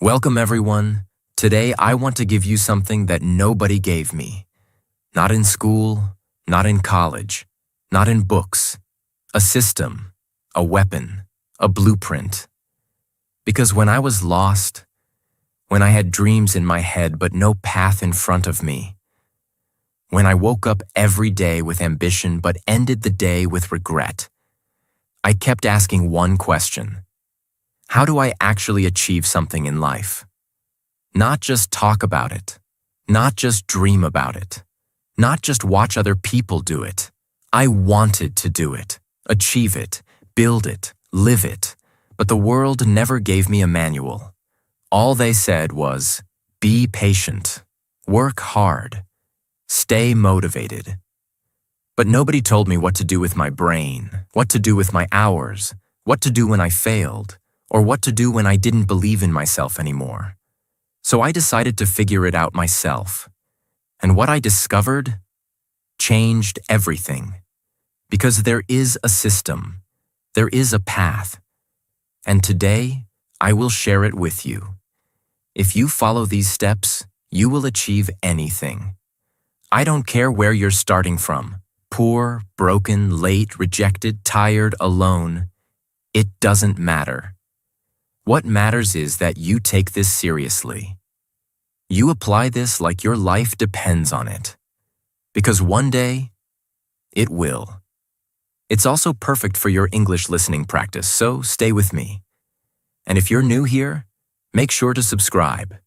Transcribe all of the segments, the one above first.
Welcome everyone. Today I want to give you something that nobody gave me. Not in school, not in college, not in books. A system, a weapon, a blueprint. Because when I was lost, when I had dreams in my head but no path in front of me, when I woke up every day with ambition but ended the day with regret, I kept asking one question. How do I actually achieve something in life? Not just talk about it, not just dream about it, not just watch other people do it. I wanted to do it, achieve it, build it, live it, but the world never gave me a manual. All they said was, be patient, work hard, stay motivated. But nobody told me what to do with my brain, what to do with my hours, what to do when I failed, or what to do when I didn't believe in myself anymore. So I decided to figure it out myself. And what I discovered changed everything. Because there is a system, there is a path. And today, I will share it with you. If you follow these steps, you will achieve anything. I don't care where you're starting from. Poor, broken, late, rejected, tired, alone. It doesn't matter. What matters is that you take this seriously. You apply this like your life depends on it. Because one day, it will. It's also perfect for your English listening practice, so stay with me. And if you're new here, make sure to subscribe.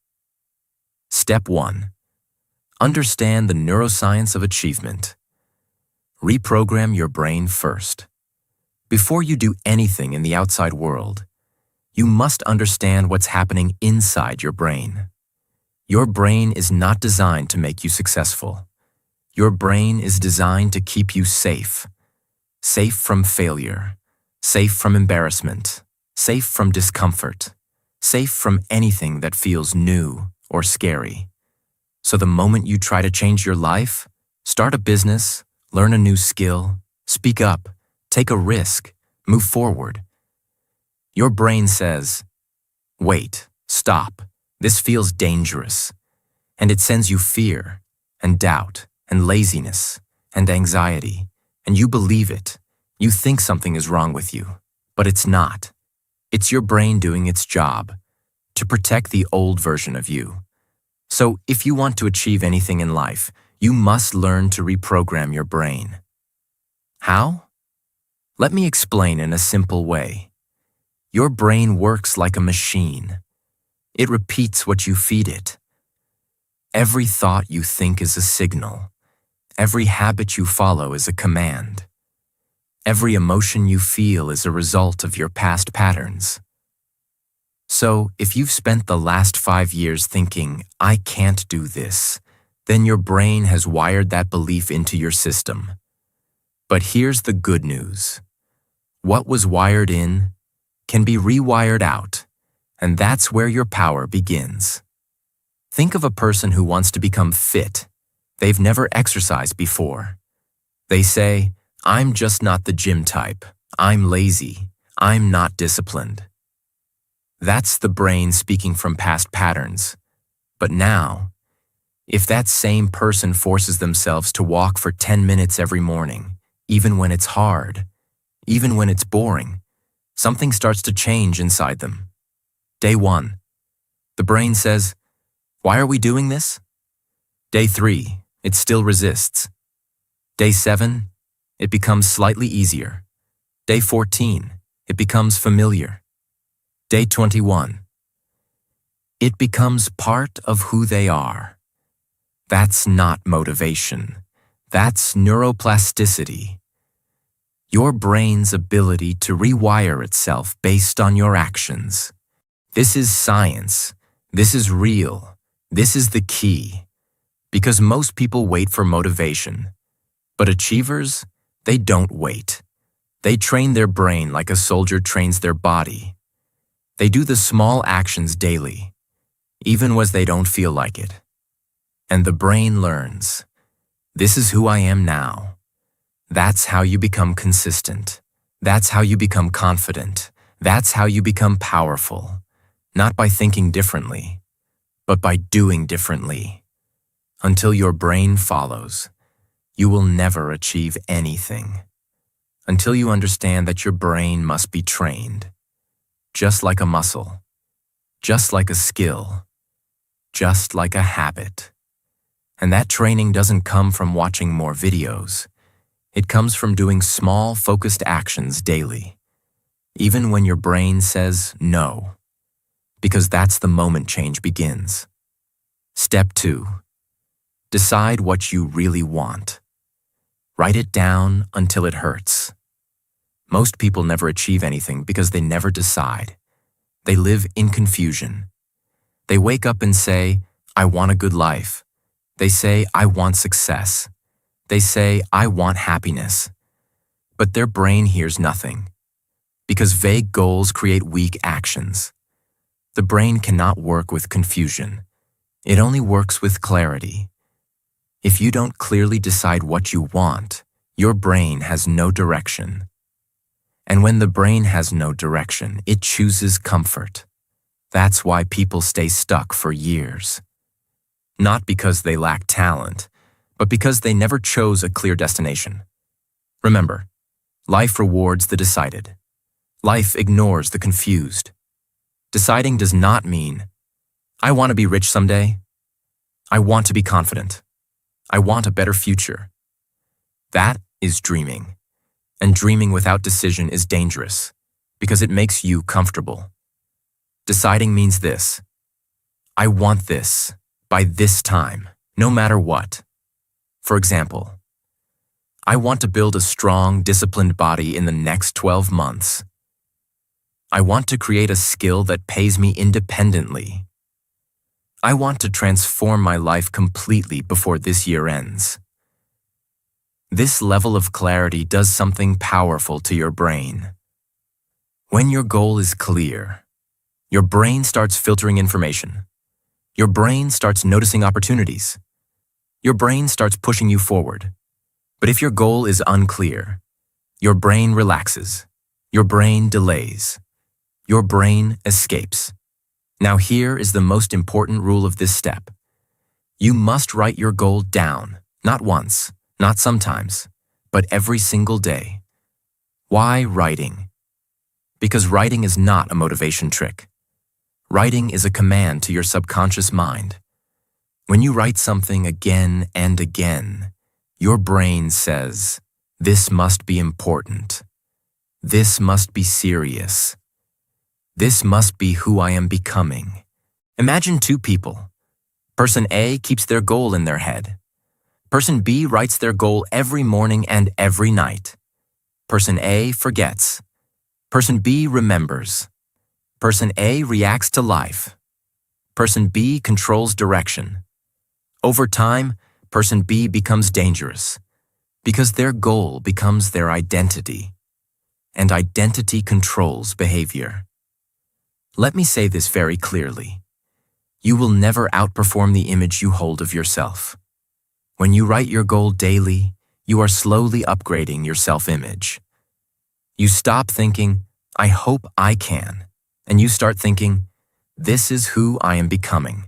Step 1. Understand the neuroscience of achievement. Reprogram your brain first. Before you do anything in the outside world, you must understand what's happening inside your brain. Your brain is not designed to make you successful. Your brain is designed to keep you safe. Safe from failure, safe from embarrassment, safe from discomfort, safe from anything that feels new or scary. So the moment you try to change your life, start a business, learn a new skill, speak up, take a risk, move forward, your brain says, wait, stop, this feels dangerous. And it sends you fear and doubt and laziness and anxiety. And you believe it. You think something is wrong with you, but it's not. It's your brain doing its job to protect the old version of you. So if you want to achieve anything in life, you must learn to reprogram your brain. How? Let me explain in a simple way. Your brain works like a machine. It repeats what you feed it. Every thought you think is a signal. Every habit you follow is a command. Every emotion you feel is a result of your past patterns. So, if you've spent the last 5 years thinking, I can't do this, then your brain has wired that belief into your system. But here's the good news. What was wired in can be rewired out, and that's where your power begins. Think of a person who wants to become fit. They've never exercised before. They say, I'm just not the gym type. I'm lazy. I'm not disciplined. That's the brain speaking from past patterns. But now, if that same person forces themselves to walk for 10 minutes every morning, even when it's hard, even when it's boring, something starts to change inside them. Day 1. The brain says, why are we doing this? Day 3. It still resists. Day 7. It becomes slightly easier. Day 14. It becomes familiar. Day 21. It becomes part of who they are. That's not motivation. That's neuroplasticity. Your brain's ability to rewire itself based on your actions. This is science. This is real. This is the key. Because most people wait for motivation. But achievers, they don't wait. They train their brain like a soldier trains their body. They do the small actions daily, even when they don't feel like it. And the brain learns. This is who I am now. That's how you become consistent. That's how you become confident. That's how you become powerful. not by thinking differently, but by doing differently. Until your brain follows, you will never achieve anything. Until you understand that your brain must be trained, just like a muscle, just like a skill, just like a habit. And that training doesn't come from watching more videos. It comes from doing small, focused actions daily, even when your brain says no, because that's the moment change begins. Step 2. Decide what you really want. Write it down until it hurts. Most people never achieve anything because they never decide. They live in confusion. They wake up and say, I want a good life. They say, I want success. They say, I want happiness. But their brain hears nothing. Because vague goals create weak actions. The brain cannot work with confusion. It only works with clarity. If you don't clearly decide what you want, your brain has no direction. And when the brain has no direction, it chooses comfort. That's why people stay stuck for years. Not because they lack talent, but because they never chose a clear destination. Remember, life rewards the decided. Life ignores the confused. Deciding does not mean, I want to be rich someday. I want to be confident. I want a better future. That is dreaming. And dreaming without decision is dangerous because it makes you comfortable. Deciding means this. I want this by this time, no matter what. For example, I want to build a strong, disciplined body in the next 12 months. I want to create a skill that pays me independently. I want to transform my life completely before this year ends. This level of clarity does something powerful to your brain. When your goal is clear, your brain starts filtering information. Your brain starts noticing opportunities. Your brain starts pushing you forward. But if your goal is unclear, your brain relaxes. Your brain delays. Your brain escapes. Now here is the most important rule of this step. You must write your goal down, not once, not sometimes, but every single day. Why writing? Because writing is not a motivation trick. Writing is a command to your subconscious mind. When you write something again and again, your brain says, this must be important. This must be serious. This must be who I am becoming. Imagine two people. Person A keeps their goal in their head. Person B writes their goal every morning and every night. Person A forgets. Person B remembers. Person A reacts to life. Person B controls direction. Over time, person B becomes dangerous because their goal becomes their identity, and identity controls behavior. Let me say this very clearly. You will never outperform the image you hold of yourself. When you write your goal daily, you are slowly upgrading your self-image. You stop thinking, I hope I can, and you start thinking, this is who I am becoming.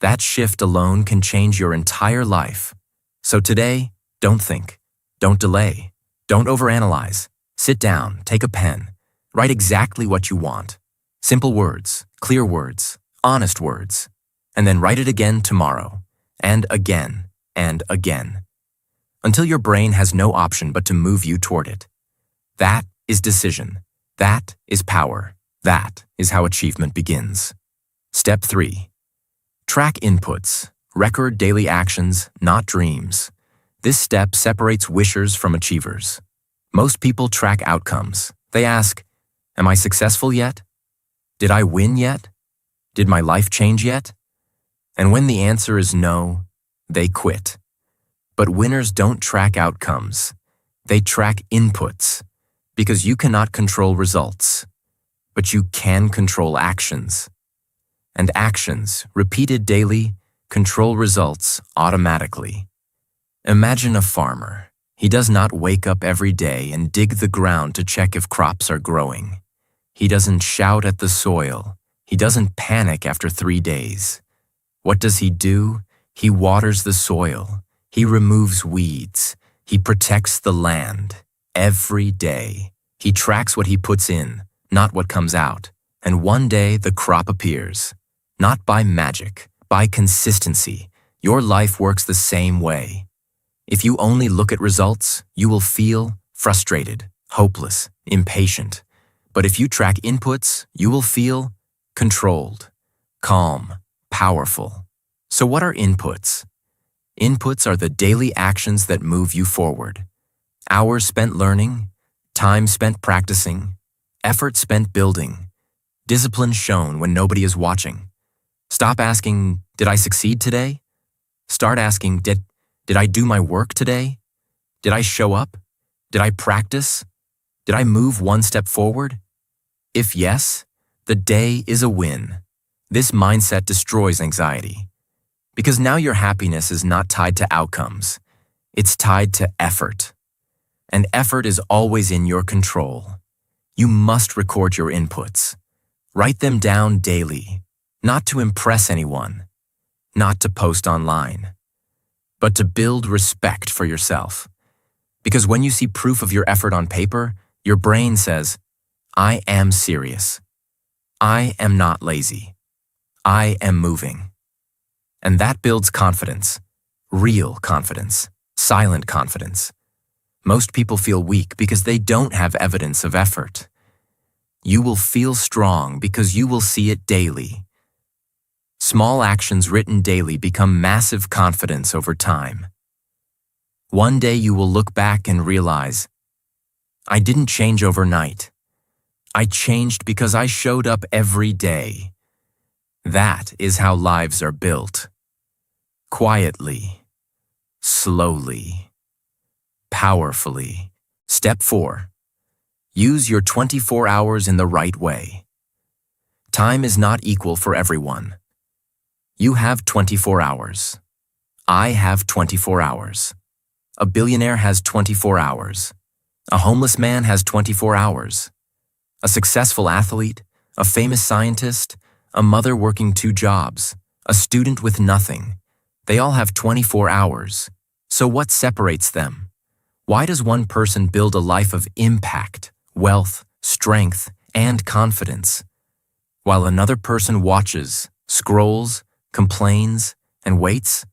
That shift alone can change your entire life. So today, don't think, don't delay, don't overanalyze. Sit down, take a pen, write exactly what you want. Simple words, clear words, honest words, and then write it again tomorrow, and again, until your brain has no option but to move you toward it. That is decision. That is power. That is how achievement begins. Step 3. Track inputs. Record daily actions, not dreams. This step separates wishers from achievers. Most people track outcomes. They ask, am I successful yet? Did I win yet? Did my life change yet? And when the answer is no, they quit. But winners don't track outcomes. They track inputs, because you cannot control results, but you can control actions. And actions, repeated daily, control results automatically. Imagine a farmer. He does not wake up every day and dig the ground to check if crops are growing. He doesn't shout at the soil. He doesn't panic after 3 days. What does he do? He waters the soil. He removes weeds. He protects the land. Every day. He tracks what he puts in, not what comes out. And one day the crop appears. Not by magic, by consistency. Your life works the same way. If you only look at results, you will feel frustrated, hopeless, impatient. But if you track inputs, you will feel controlled, calm, powerful. So what are inputs? Inputs are the daily actions that move you forward. Hours spent learning, time spent practicing, effort spent building, discipline shown when nobody is watching. Stop asking, did I succeed today? Start asking, did I do my work today? Did I show up? Did I practice? Did I move one step forward? If yes, the day is a win. This mindset destroys anxiety. Because now your happiness is not tied to outcomes. It's tied to effort. And effort is always in your control. You must record your inputs. Write them down daily, not to impress anyone, not to post online, but to build respect for yourself. Because when you see proof of your effort on paper, your brain says, I am serious. I am not lazy. I am moving. And that builds confidence, real confidence, silent confidence. Most people feel weak because they don't have evidence of effort. You will feel strong because you will see it daily. Small actions written daily become massive confidence over time. One day you will look back and realize, I didn't change overnight. I changed because I showed up every day. That is how lives are built. Quietly, slowly, powerfully. Step 4. Use your 24 hours in the right way. Time is not equal for everyone. You have 24 hours. I have 24 hours. A billionaire has 24 hours. A homeless man has 24 hours. A successful athlete, a famous scientist, a mother working 2 jobs, a student with nothing. They all have 24 hours. So what separates them? Why does one person build a life of impact, wealth, strength, and confidence, while another person watches, scrolls, complains, and waits?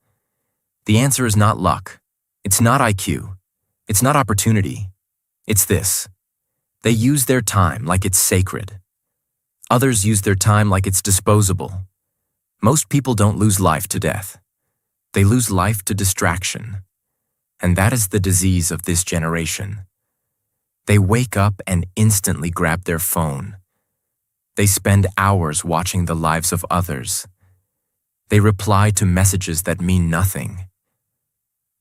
The answer is not luck. It's not IQ. It's not opportunity. It's this. They use their time like it's sacred. Others use their time like it's disposable. Most people don't lose life to death. They lose life to distraction. And that is the disease of this generation. They wake up and instantly grab their phone. They spend hours watching the lives of others. They reply to messages that mean nothing.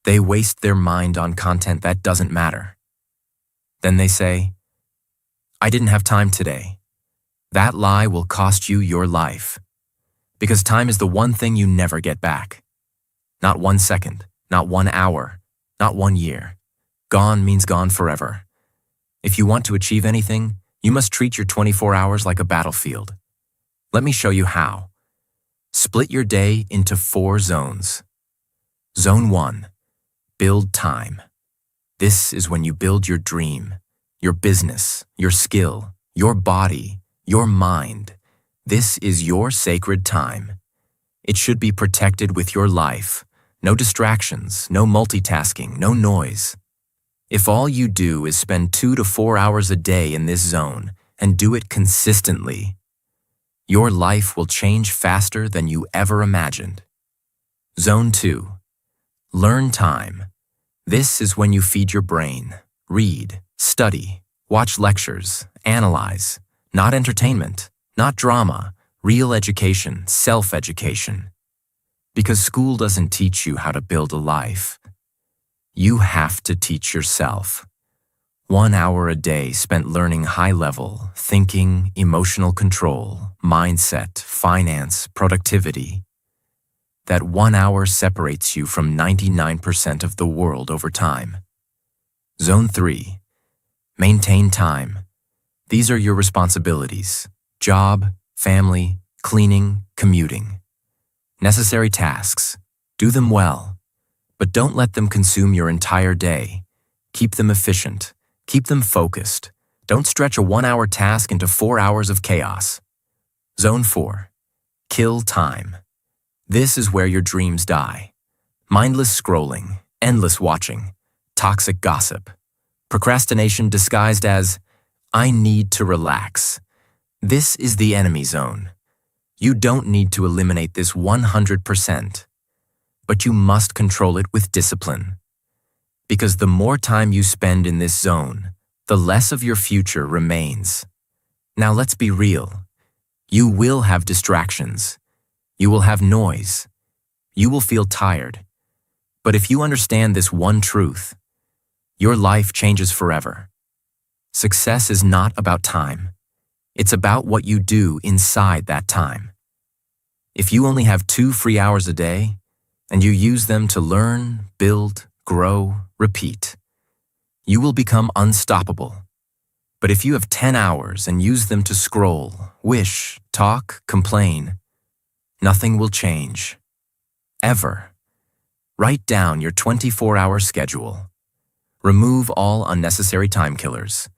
They waste their mind on content that doesn't matter. Then they say, I didn't have time today. That lie will cost you your life. Because time is the one thing you never get back. Not 1 second, not 1 hour, not 1 year. Gone means gone forever. If you want to achieve anything, you must treat your 24 hours like a battlefield. Let me show you how. Split your day into 4 zones. Zone 1. Build time. This is when you build your dream, your business, your skill, your body, your mind. This is your sacred time. It should be protected with your life. No distractions, no multitasking, no noise. If all you do is spend 2 to 4 hours a day in this zone and do it consistently, your life will change faster than you ever imagined. Zone 2. Learn time. This is when you feed your brain. Read, study, watch lectures, analyze. Not entertainment, not drama, real education, self-education. Because school doesn't teach you how to build a life. You have to teach yourself. 1 hour a day spent learning high-level, thinking, emotional control, mindset, finance, productivity. That 1 hour separates you from 99% of the world over time. Zone 3. Maintain time. These are your responsibilities: job, family, cleaning, commuting. Necessary tasks. Do them well, but don't let them consume your entire day. Keep them efficient. Keep them focused. Don't stretch a 1-hour task into 4 hours of chaos. Zone 4. Kill time. This is where your dreams die. Mindless scrolling, endless watching, toxic gossip. Procrastination disguised as, I need to relax. This is the enemy zone. You don't need to eliminate this 100%, but you must control it with discipline. Because the more time you spend in this zone, the less of your future remains. Now let's be real. You will have distractions. You will have noise. You will feel tired. But if you understand this one truth, your life changes forever. Success is not about time. It's about what you do inside that time. If you only have 2 free hours a day, and you use them to learn, build, grow, repeat, you will become unstoppable. But if you have 10 hours and use them to scroll, wish, talk, complain, nothing will change. Ever. Write down your 24-hour schedule. Remove all unnecessary time killers.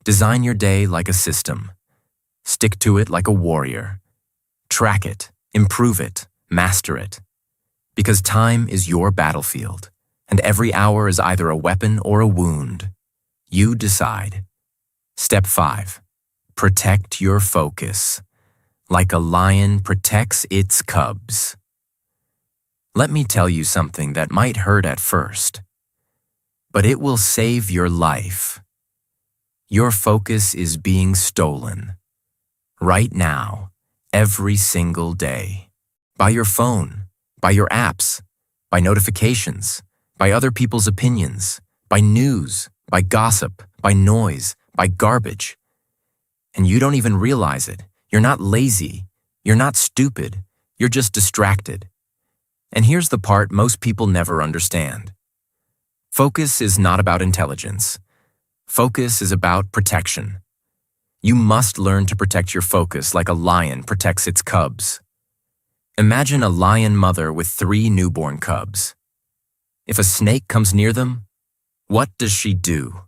Design your day like a system. Stick to it like a warrior. Track it, improve it, master it. Because time is your battlefield, and every hour is either a weapon or a wound. You decide. Step 5. Protect your focus. Like a lion protects its cubs. Let me tell you something that might hurt at first, but it will save your life. Your focus is being stolen. Right now, every single day. By your phone, by your apps, by notifications, by other people's opinions, by news, by gossip, by noise, by garbage. And you don't even realize it. You're not lazy. You're not stupid. You're just distracted. And here's the part most people never understand. Focus is not about intelligence. Focus is about protection. You must learn to protect your focus like a lion protects its cubs. Imagine a lion mother with 3 newborn cubs. If a snake comes near them, what does she do?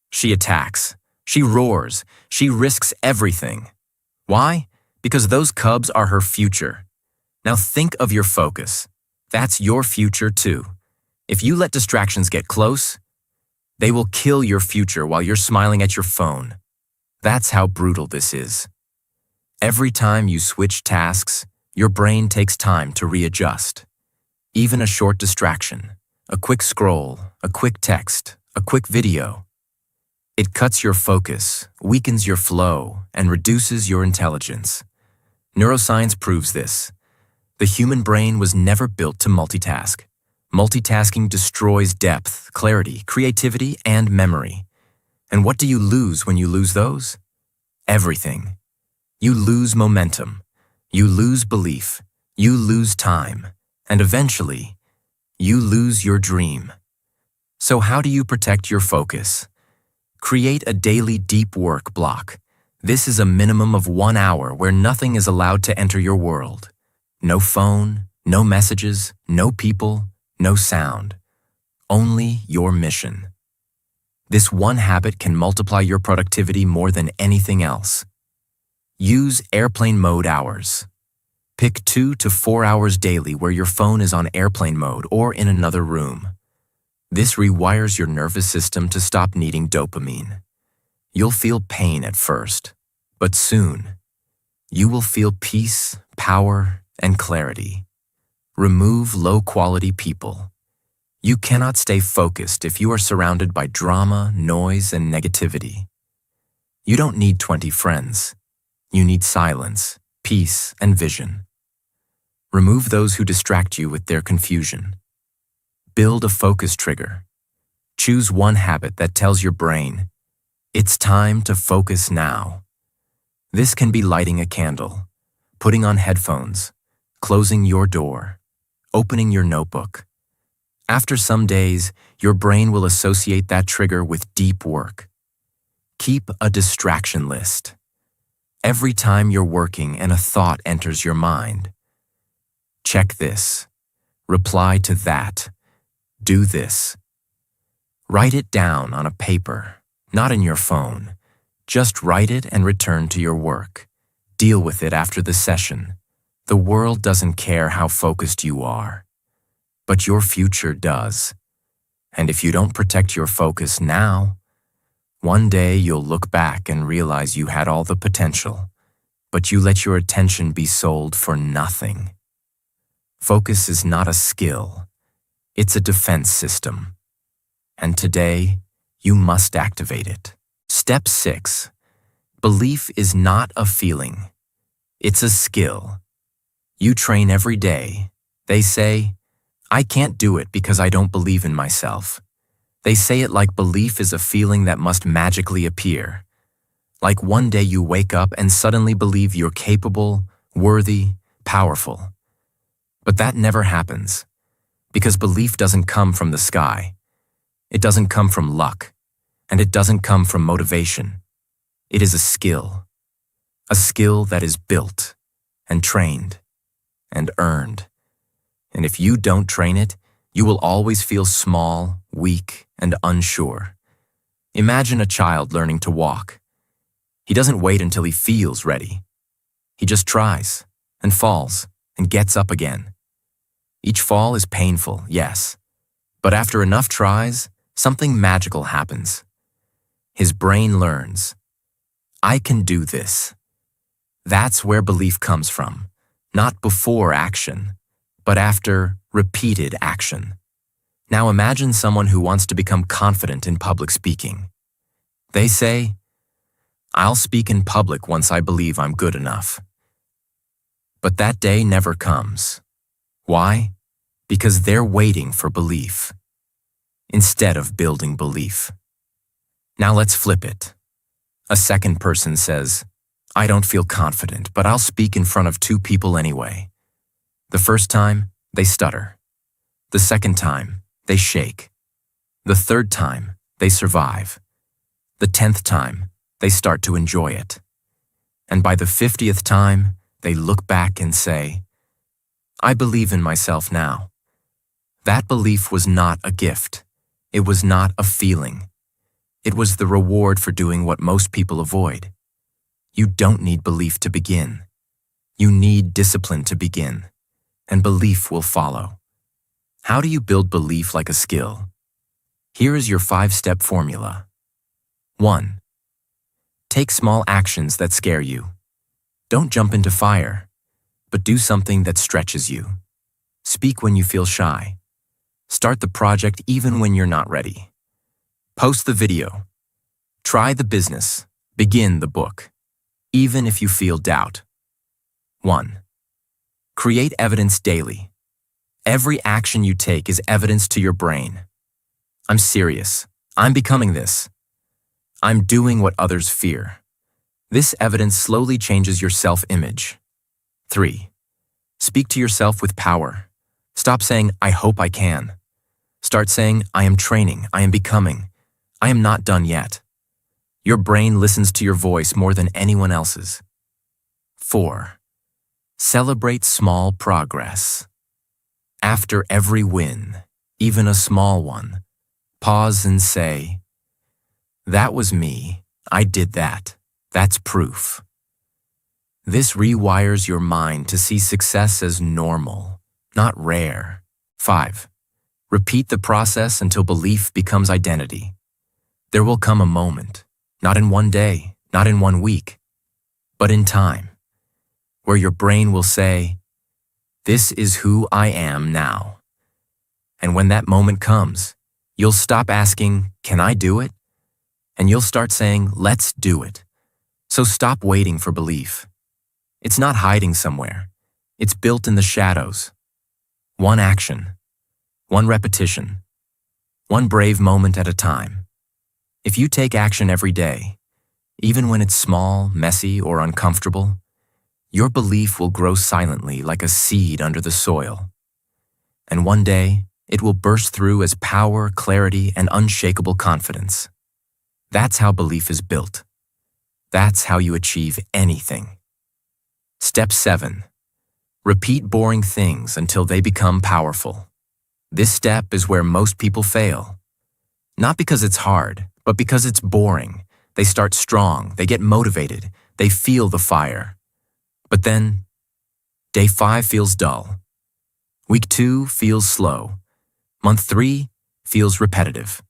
She attacks. She roars. She risks everything. Why? Because those cubs are her future. Now think of your focus. That's your future too. If you let distractions get close, they will kill your future while you're smiling at your phone. That's how brutal this is. Every time you switch tasks, your brain takes time to readjust. Even a short distraction, a quick scroll, a quick text, a quick video. It cuts your focus, weakens your flow, and reduces your intelligence. Neuroscience proves this. The human brain was never built to multitask. Multitasking destroys depth, clarity, creativity, and memory. And what do you lose when you lose those? Everything. You lose momentum. You lose belief. You lose time. And eventually, you lose your dream. So how do you protect your focus? Create a daily deep work block. This is a minimum of 1 hour where nothing is allowed to enter your world. No phone, no messages, no people, no sound. Only your mission. This one habit can multiply your productivity more than anything else. Use airplane mode hours. Pick 2 to 4 hours daily where your phone is on airplane mode or in another room. This rewires your nervous system to stop needing dopamine. You'll feel pain at first, but soon, you will feel peace, power, and clarity. Remove low-quality people. You cannot stay focused if you are surrounded by drama, noise, and negativity. You don't need 20 friends. You need silence, peace, and vision. Remove those who distract you with their confusion. Build a focus trigger. Choose one habit that tells your brain, it's time to focus now. This can be lighting a candle, putting on headphones, closing your door, opening your notebook. After some days, your brain will associate that trigger with deep work. Keep a distraction list. Every time you're working and a thought enters your mind, check this, reply to that, do this. Write it down on a paper, not in your phone. Just write it and return to your work. Deal with it after the session. The world doesn't care how focused you are, but your future does. And if you don't protect your focus now, one day you'll look back and realize you had all the potential, but you let your attention be sold for nothing. Focus is not a skill, it's a defense system. And today, you must activate it. Step 6. Belief is not a feeling, it's a skill. You train every day. They say, I can't do it because I don't believe in myself. They say it like belief is a feeling that must magically appear. Like one day you wake up and suddenly believe you're capable, worthy, powerful. But that never happens, because belief doesn't come from the sky. It doesn't come from luck, and it doesn't come from motivation. It is a skill that is built and trained and earned. And if you don't train it, you will always feel small, weak, and unsure. Imagine a child learning to walk. He doesn't wait until he feels ready. He just tries and falls and gets up again. Each fall is painful, yes, but after enough tries, something magical happens. His brain learns, I can do this. That's where belief comes from, not before action, but after repeated action. Now imagine someone who wants to become confident in public speaking. They say, I'll speak in public once I believe I'm good enough. But that day never comes. Why? Because they're waiting for belief, instead of building belief. Now let's flip it. A second person says, I don't feel confident, but I'll speak in front of 2 people anyway. The first time, they stutter. The second time, they shake. The third time, they survive. The 10th time, they start to enjoy it. And by the 50th time, they look back and say, I believe in myself now. That belief was not a gift. It was not a feeling. It was the reward for doing what most people avoid. You don't need belief to begin. You need discipline to begin, and belief will follow. How do you build belief like a skill? Here is your 5-step formula. 1. Take small actions that scare you. Don't jump into fire, but do something that stretches you. Speak when you feel shy. Start the project even when you're not ready. Post the video. Try the business. Begin the book, even if you feel doubt. 1. Create evidence daily. Every action you take is evidence to your brain. I'm serious. I'm becoming this. I'm doing what others fear. This evidence slowly changes your self-image. 3. Speak to yourself with power. Stop saying, I hope I can. Start saying, I am training, I am becoming. I am not done yet. Your brain listens to your voice more than anyone else's. 4. Celebrate small progress. After every win, even a small one, pause and say, that was me, I did that, that's proof. This rewires your mind to see success as normal, not rare. 5. Repeat the process until belief becomes identity. There will come a moment, not in one day, not in 1 week, but in time, where your brain will say, this is who I am now. And when that moment comes, you'll stop asking, can I do it? And you'll start saying, let's do it. So stop waiting for belief. It's not hiding somewhere. It's built in the shadows. 1 action, 1 repetition, 1 brave moment at a time. If you take action every day, even when it's small, messy, or uncomfortable, your belief will grow silently like a seed under the soil. And one day, it will burst through as power, clarity, and unshakable confidence. That's how belief is built. That's how you achieve anything. Step 7. Repeat boring things until they become powerful. This step is where most people fail. Not because it's hard, but because it's boring. They start strong, they get motivated, they feel the fire. But then, day 5 feels dull. Week 2 feels slow. Month 3 feels repetitive.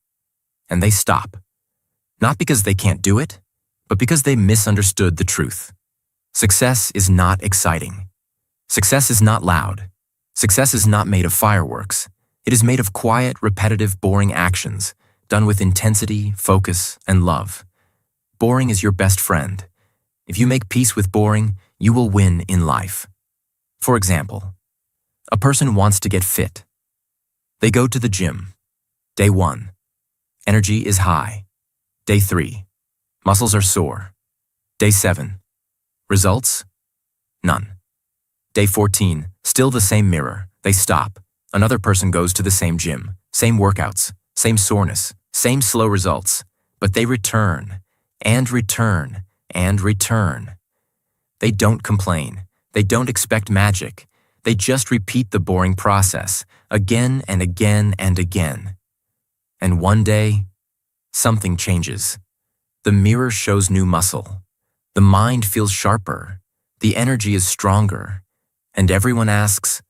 And they stop. Not because they can't do it, but because they misunderstood the truth. Success is not exciting. Success is not loud. Success is not made of fireworks. It is made of quiet, repetitive, boring actions, done with intensity, focus, and love. Boring is your best friend. If you make peace with boring, you will win in life. For example, a person wants to get fit. They go to the gym. Day 1. Energy is high. Day 3. Muscles are sore. Day 7. Results? None. Day 14. Still the same mirror. They stop. Another person goes to the same gym. Same workouts. Same soreness. Same slow results. But they return. And return. And return. They don't complain. They don't expect magic. They just repeat the boring process again and again and again. And one day, something changes. The mirror shows new muscle. The mind feels sharper. The energy is stronger. And everyone asks,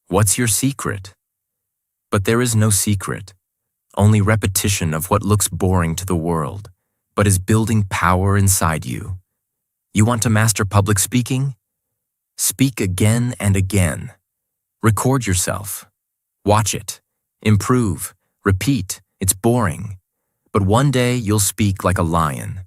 "What's your secret?" But there is no secret, only repetition of what looks boring to the world, but is building power inside you. You want to master public speaking? Speak again and again. Record yourself. Watch it. Improve. Repeat. It's boring. But one day you'll speak like a lion.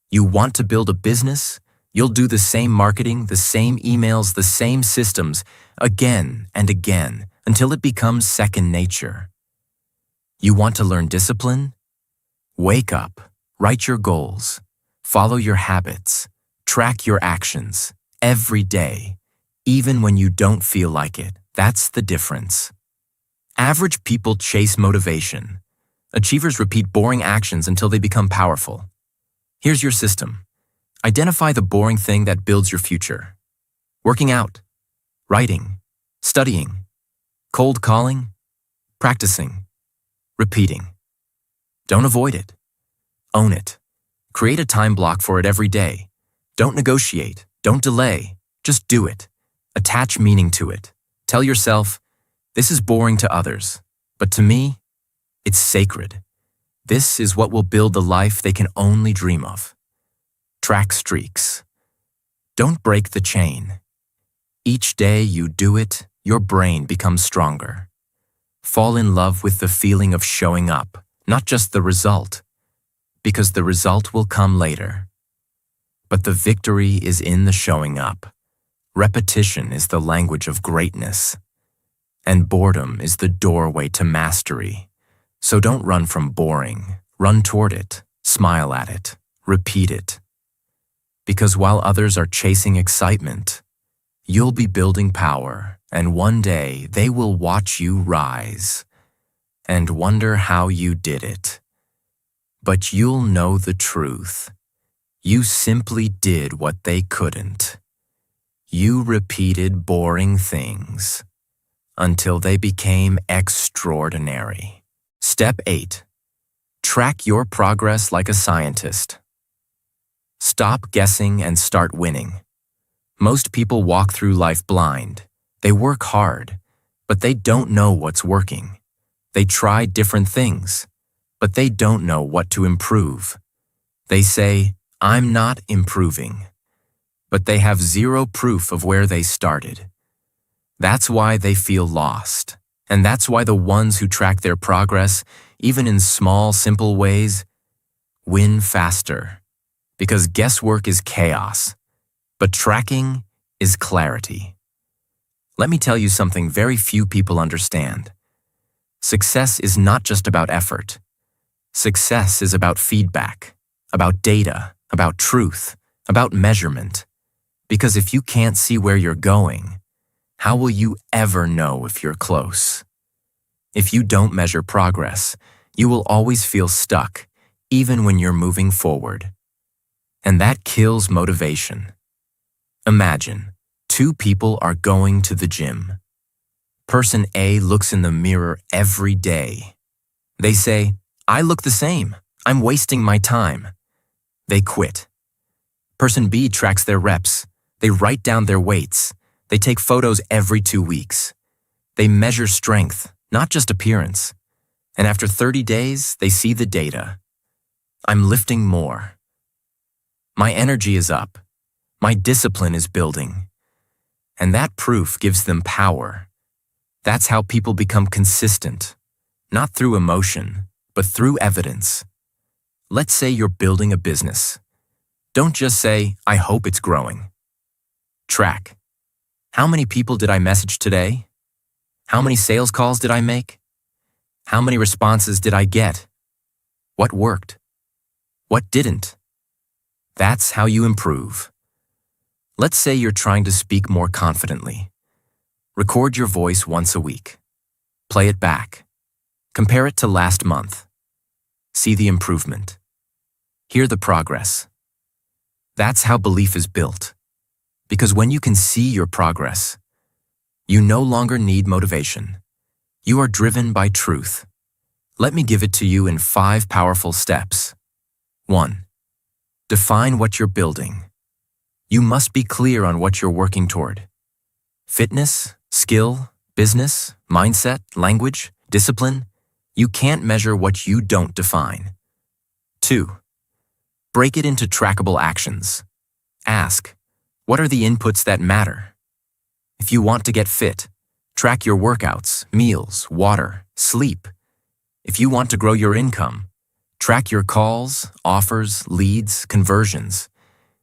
You want to build a business? You'll do the same marketing, the same emails, the same systems, again and again, until it becomes second nature. You want to learn discipline? Wake up. Write your goals. Follow your habits. Track your actions. Every day, even when you don't feel like it. That's the difference. Average people chase motivation. Achievers repeat boring actions until they become powerful. Here's your system. Identify the boring thing that builds your future. Working out, writing, studying, cold calling, practicing, repeating. Don't avoid it. Own it. Create a time block for it every day. Don't negotiate. Don't delay. Just do it. Attach meaning to it. Tell yourself, this is boring to others, but to me, it's sacred. This is what will build the life they can only dream of. Track streaks. Don't break the chain. Each day you do it, your brain becomes stronger. Fall in love with the feeling of showing up, not just the result, because the result will come later. But the victory is in the showing up. Repetition is the language of greatness. And boredom is the doorway to mastery. So don't run from boring. Run toward it. Smile at it. Repeat it. Because while others are chasing excitement, you'll be building power, and one day they will watch you rise and wonder how you did it. But you'll know the truth. You simply did what they couldn't. You repeated boring things until they became extraordinary. Step 8. Track your progress like a scientist. Stop guessing and start winning. Most people walk through life blind. They work hard, but they don't know what's working. They try different things, but they don't know what to improve. They say, "I'm not improving," but they have zero proof of where they started. That's why they feel lost, and that's why the ones who track their progress, even in small, simple ways, win faster. Because guesswork is chaos, but tracking is clarity. Let me tell you something very few people understand. Success is not just about effort. Success is about feedback, about data, about truth, about measurement. Because if you can't see where you're going, how will you ever know if you're close? If you don't measure progress, you will always feel stuck, even when you're moving forward. And that kills motivation. Imagine, two people are going to the gym. Person A looks in the mirror every day. They say, "I look the same. I'm wasting my time." They quit. Person B tracks their reps. They write down their weights. They take photos every 2 weeks. They measure strength, not just appearance. And after 30 days, they see the data. I'm lifting more. My energy is up. My discipline is building. And that proof gives them power. That's how people become consistent, not through emotion, but through evidence. Let's say you're building a business. Don't just say, "I hope it's growing." Track. How many people did I message today? How many sales calls did I make? How many responses did I get? What worked? What didn't? That's how you improve. Let's say you're trying to speak more confidently. Record your voice once a week. Play it back. Compare it to last month. See the improvement. Hear the progress. That's how belief is built. Because when you can see your progress, you no longer need motivation. You are driven by truth. Let me give it to you in 5 powerful steps. 1. Define what you're building. You must be clear on what you're working toward. Fitness, skill, business, mindset, language, discipline. You can't measure what you don't define. 2. Break it into trackable actions. Ask, what are the inputs that matter? If you want to get fit, track your workouts, meals, water, sleep. If you want to grow your income, track your calls, offers, leads, conversions.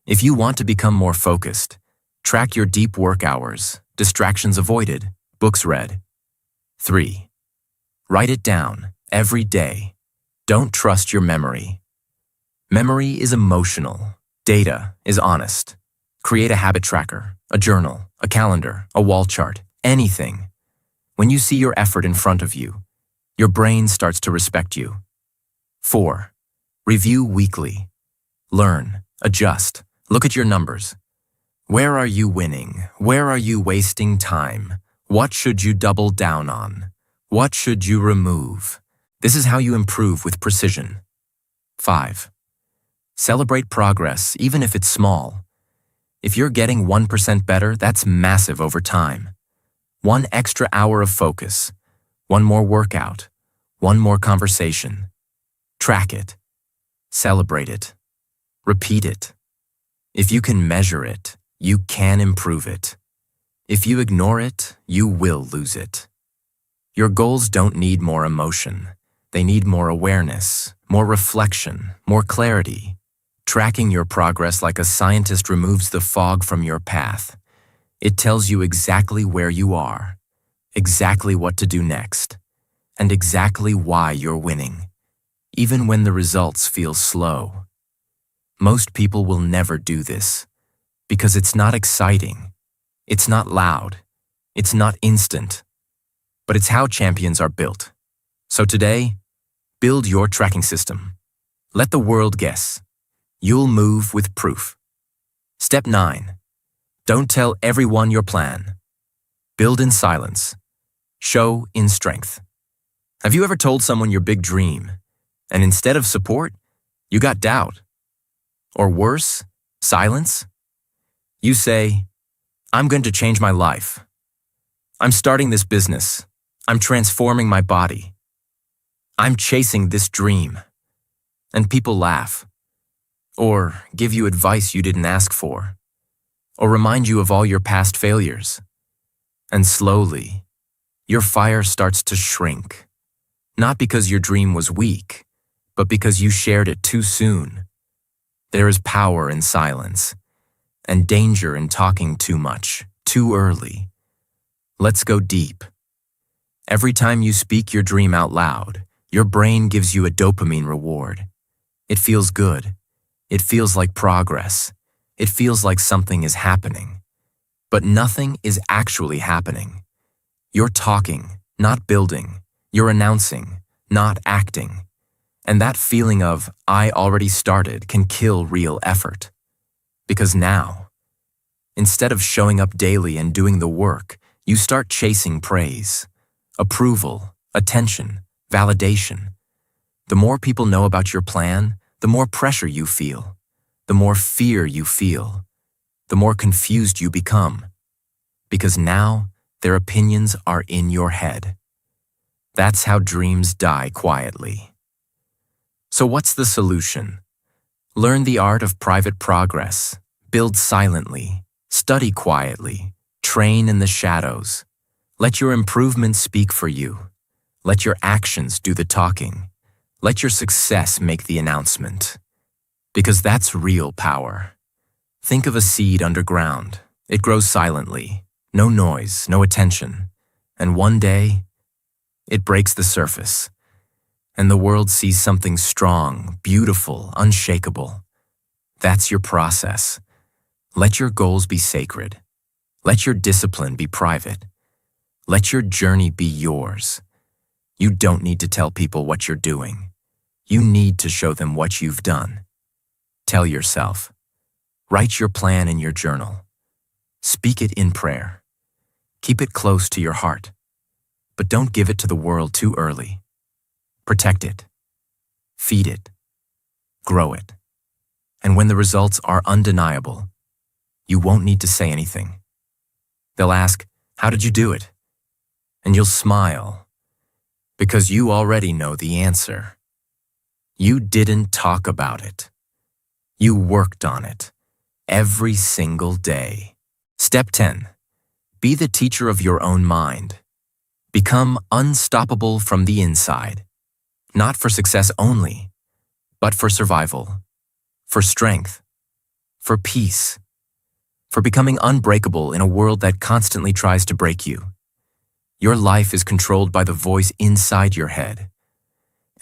If you want to become more focused, track your deep work hours, distractions avoided, books read. 3. Write it down every day. Don't trust your memory. Memory is emotional. Data is honest. Create a habit tracker, a journal, a calendar, a wall chart, anything. When you see your effort in front of you, your brain starts to respect you. 4. Review weekly. Learn, adjust, look at your numbers. Where are you winning? Where are you wasting time? What should you double down on? What should you remove? This is how you improve with precision. 5. Celebrate progress, even if it's small. If you're getting 1% better, that's massive over time. 1 extra hour of focus, 1 more workout, 1 more conversation. Track it. Celebrate it. Repeat it. If you can measure it, you can improve it. If you ignore it, you will lose it. Your goals don't need more emotion. They need more awareness, more reflection, more clarity. Tracking your progress like a scientist removes the fog from your path. It tells you exactly where you are, exactly what to do next, and exactly why you're winning, even when the results feel slow. Most people will never do this because it's not exciting, it's not loud, it's not instant, but it's how champions are built. So today, build your tracking system. Let the world guess. You'll move with proof. Step 9. Don't tell everyone your plan. Build in silence. Show in strength. Have you ever told someone your big dream, and instead of support, you got doubt? Or worse, silence? You say, "I'm going to change my life. I'm starting this business. I'm transforming my body. I'm chasing this dream." And people laugh. Or give you advice you didn't ask for. Or remind you of all your past failures. And slowly, your fire starts to shrink. Not because your dream was weak, but because you shared it too soon. There is power in silence, and danger in talking too much, too early. Let's go deep. Every time you speak your dream out loud, your brain gives you a dopamine reward. It feels good. It feels like progress. It feels like something is happening. But nothing is actually happening. You're talking, not building. You're announcing, not acting. And that feeling of, I already started, can kill real effort. Because now, instead of showing up daily and doing the work, you start chasing praise, approval, attention, validation. The more people know about your plan, the more pressure you feel, the more fear you feel, the more confused you become. Because now, their opinions are in your head. That's how dreams die quietly. So what's the solution? Learn the art of private progress, build silently, study quietly, train in the shadows. Let your improvements speak for you. Let your actions do the talking. Let your success make the announcement. Because that's real power. Think of a seed underground. It grows silently, no noise, no attention. And one day, it breaks the surface. And the world sees something strong, beautiful, unshakable. That's your process. Let your goals be sacred. Let your discipline be private. Let your journey be yours. You don't need to tell people what you're doing. You need to show them what you've done. Tell yourself. Write your plan in your journal. Speak it in prayer. Keep it close to your heart. But don't give it to the world too early. Protect it. Feed it. Grow it. And when the results are undeniable, you won't need to say anything. They'll ask, how did you do it? And you'll smile, because you already know the answer. You didn't talk about it. You worked on it, every single day. Step 10. Be the teacher of your own mind. Become unstoppable from the inside, not for success only, but for survival, for strength, for peace, for becoming unbreakable in a world that constantly tries to break you. Your life is controlled by the voice inside your head.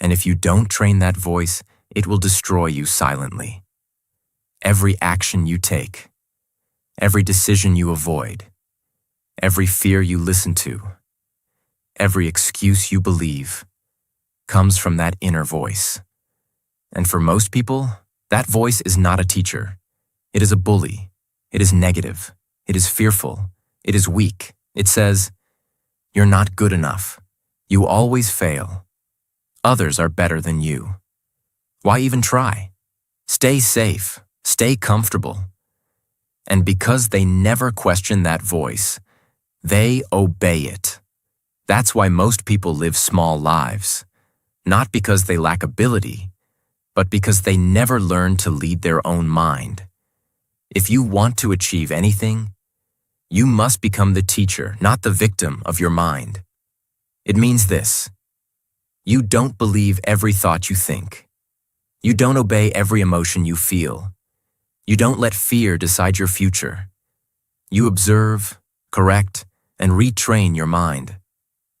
And if you don't train that voice, it will destroy you silently. Every action you take, every decision you avoid, every fear you listen to, every excuse you believe, comes from that inner voice. And for most people, that voice is not a teacher. It is a bully. It is negative. It is fearful. It is weak. It says, you're not good enough. You always fail. Others are better than you. Why even try? Stay safe. Stay comfortable. And because they never question that voice, they obey it. That's why most people live small lives. Not because they lack ability, but because they never learn to lead their own mind. If you want to achieve anything, you must become the teacher, not the victim of your mind. It means this. You don't believe every thought you think. You don't obey every emotion you feel. You don't let fear decide your future. You observe, correct, and retrain your mind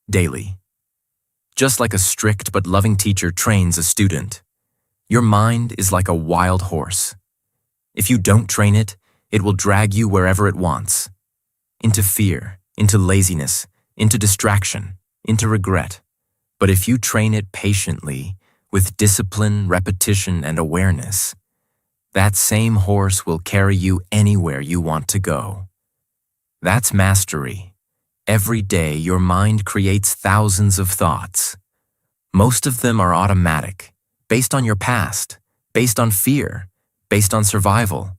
daily. Just like a strict but loving teacher trains a student, your mind is like a wild horse. If you don't train it, it will drag you wherever it wants. Into fear, into laziness, into distraction, into regret. But if you train it patiently, with discipline, repetition, and awareness, that same horse will carry you anywhere you want to go. That's mastery. Every day, your mind creates thousands of thoughts. Most of them are automatic, based on your past, based on fear, based on survival.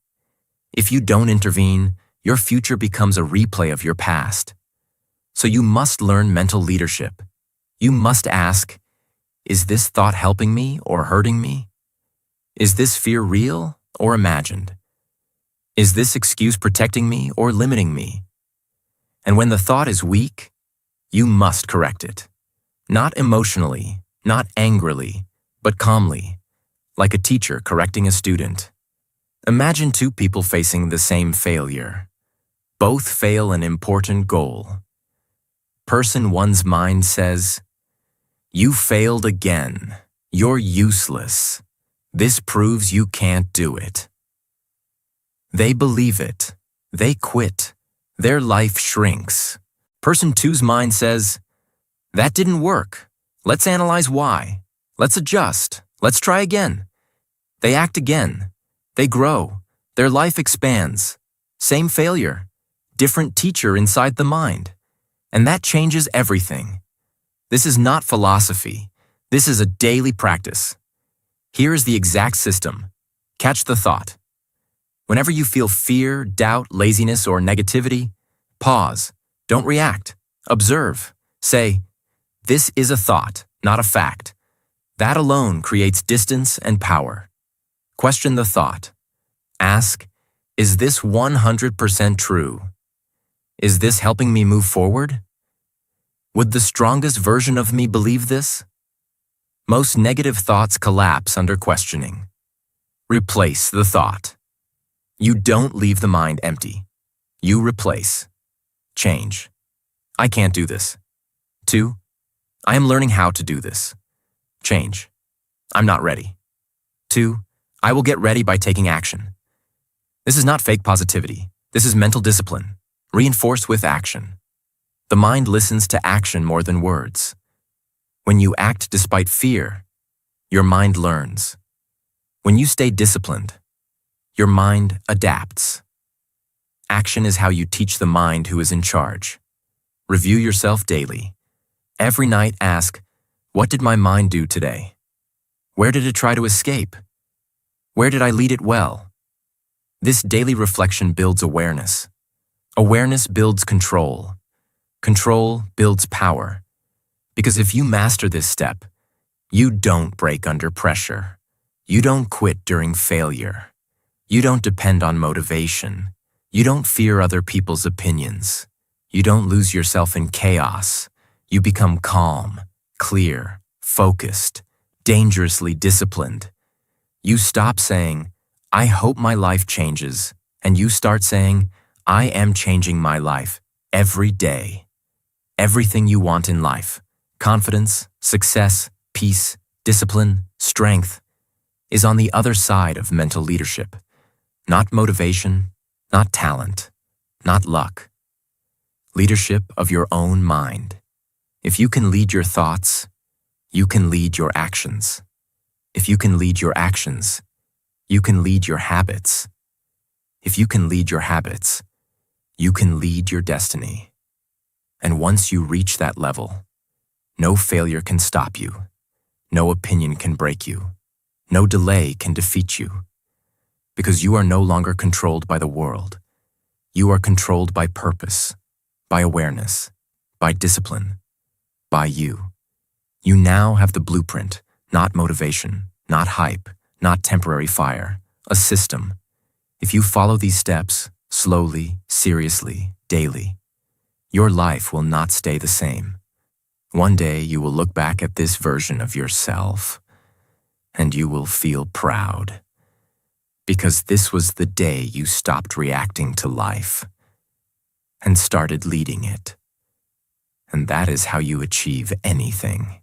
If you don't intervene, your future becomes a replay of your past. So you must learn mental leadership. You must ask, is this thought helping me or hurting me? Is this fear real or imagined? Is this excuse protecting me or limiting me? And when the thought is weak, you must correct it. Not emotionally, not angrily, but calmly, like a teacher correcting a student. Imagine two people facing the same failure. Both fail an important goal. Person one's mind says, you failed again. You're useless. This proves you can't do it. They believe it. They quit. Their life shrinks. Person two's mind says, that didn't work. Let's analyze why. Let's adjust. Let's try again. They act again. They grow. Their life expands. Same failure. Different teacher inside the mind. And that changes everything. This is not philosophy. This is a daily practice. Here is the exact system. Catch the thought. Whenever you feel fear, doubt, laziness, or negativity, pause. Don't react. Observe. Say, "This is a thought, not a fact." That alone creates distance and power. Question the thought. Ask, "Is this 100% true? Is this helping me move forward? Would the strongest version of me believe this?" Most negative thoughts collapse under questioning. Replace the thought. You don't leave the mind empty. You replace. Change. I can't do this. 2. I am learning how to do this. Change. I'm not ready. 2. I will get ready by taking action. This is not fake positivity. This is mental discipline, reinforced with action. The mind listens to action more than words. When you act despite fear, your mind learns. When you stay disciplined, your mind adapts. Action is how you teach the mind who is in charge. Review yourself daily. Every night ask, what did my mind do today? Where did it try to escape? Where did I lead it well? This daily reflection builds awareness. Awareness builds control. Control builds power. Because if you master this step, you don't break under pressure. You don't quit during failure. You don't depend on motivation. You don't fear other people's opinions. You don't lose yourself in chaos. You become calm, clear, focused, dangerously disciplined. You stop saying, "I hope my life changes," and you start saying, "I am changing my life every day." Everything you want in life, confidence, success, peace, discipline, strength, is on the other side of mental leadership. Not motivation, not talent, not luck. Leadership of your own mind. If you can lead your thoughts, you can lead your actions. If you can lead your actions, you can lead your habits. If you can lead your habits, you can lead your destiny. And once you reach that level, no failure can stop you. No opinion can break you. No delay can defeat you. Because you are no longer controlled by the world. You are controlled by purpose, by awareness, by discipline, by you. You now have the blueprint, not motivation, not hype, not temporary fire, a system. If you follow these steps, slowly, seriously, daily, your life will not stay the same. One day you will look back at this version of yourself, and you will feel proud. Because this was the day you stopped reacting to life and started leading it. And that is how you achieve anything.